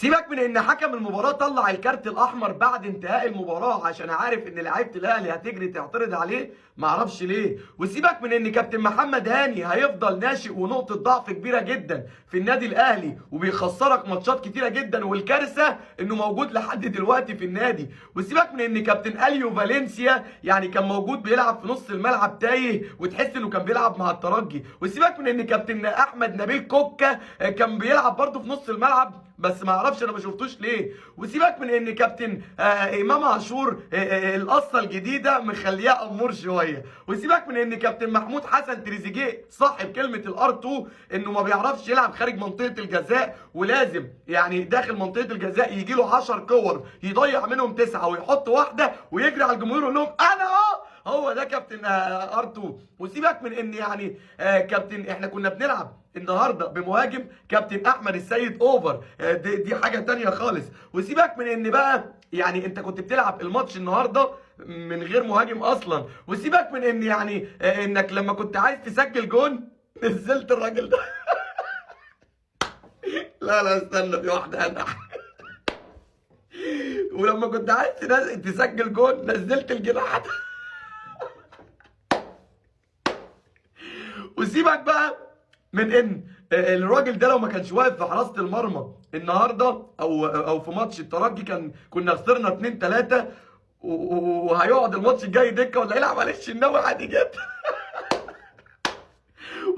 سيبك من ان حكم المباراه طلع الكارت الاحمر بعد انتهاء المباراه عشان عارف ان لعيبه الاهلي هتجري تعترض عليه، معرفش ليه. وسيبك من ان كابتن محمد هاني هيفضل ناشئ ونقطه ضعف كبيره جدا في النادي الاهلي وبيخسرك ماتشات كتيره جدا، والكارثه انه موجود لحد دلوقتي في النادي. وسيبك من ان كابتن اليو فالنسيا يعني كان موجود بيلعب في نص الملعب تايه وتحس انه كان بيلعب مع الترجي. وسيبك من ان كابتن احمد نبيل كوكا كان بيلعب برضه في نص الملعب بس ما اعرفش انا ما شفتوش ليه. وسيبك من ان كابتن امام عاشور القصه الجديده مخلياه امور شويه. وسيبك من ان كابتن محمود حسن تريزيجيه صاحب كلمه الار 2 انه ما بيعرفش يلعب خارج منطقه الجزاء، ولازم يعني داخل منطقه الجزاء يجي له 10 كور يضيع منهم 9 ويحط واحده ويجري على الجمهور ويقول لهم انا هو ده كابتن ار 2. وسيبك من ان يعني كابتن احنا كنا بنلعب النهارده بمهاجم كابتن احمد السيد اوفر، دي حاجه تانية خالص. وسيبك من ان بقى يعني انت كنت بتلعب الماتش النهارده من غير مهاجم اصلا. وسيبك من ان يعني انك لما كنت عايز تسجل جون نزلت الراجل ده لا استنى، في واحده هنا ولما كنت عايز تسجل جون نزلت الجناح ده وسيبك بقى من ان الراجل ده لو ما كانش واقف في حراسه المرمى النهارده او في ماتش الترجي كنا خسرنا 2-3 وهيقعد الماتش الجاي دكه ولا يلعب عليه الشناوي عادي جدا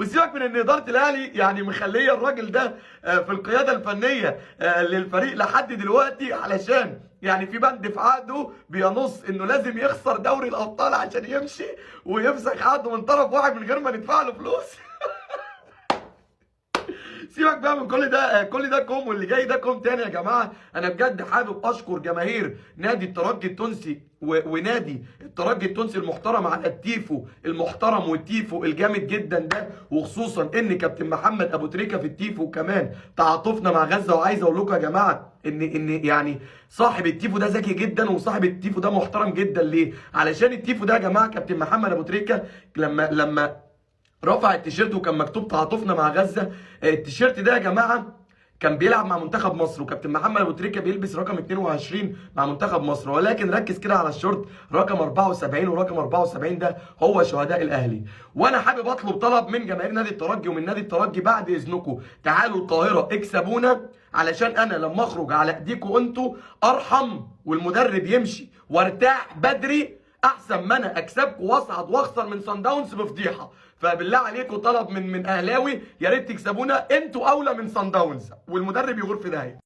وسيبك من ان اداره الاهلي يعني مخليه الراجل ده في القياده الفنيه للفريق لحد دلوقتي، علشان يعني في بند في عقده بينص انه لازم يخسر دوري الابطال عشان يمشي ويمسك عقده من طرف واحد من غير ما ندفع له فلوس سيبك بقى من كل ده كوم، واللي جاي ده كوم تاني يا جماعه. انا بجد حابب اشكر جماهير نادي الترجي التونسي ونادي الترجي التونسي المحترم على التيفو المحترم والتيفو الجامد جدا ده، وخصوصا ان كابتن محمد ابو تريكه في التيفو كمان تعاطفنا مع غزه. وعايز اقول لكم يا جماعه ان يعني صاحب التيفو ده ذكي جدا وصاحب التيفو ده محترم جدا. ليه؟ علشان التيفو ده يا جماعه كابتن محمد ابو تريكه لما رفع التيشيرت وكان مكتوب تعاطفنا مع غزه، التيشيرت ده يا جماعه كان بيلعب مع منتخب مصر، وكابتن محمد ابو تريكه بيلبس رقم 22 مع منتخب مصر، ولكن ركز كده على الشورت رقم 74، ورقم 74 ده هو شهداء الاهلي. وانا حابب اطلب طلب من جماهير نادي الترجي ومن نادي الترجي بعد اذنكم تعالوا القاهره اكسبونا، علشان انا لما اخرج على ايديكم انتوا ارحم والمدرب يمشي وارتاح بدري احسن ما انا اكسبكم واصعد واخسر من صن داونز بفضيحه. فبالله عليكم طلب من اهلاوي، يا ريت تكسبونا، انتوا اولى من صن داونز والمدرب يغور في داهيه.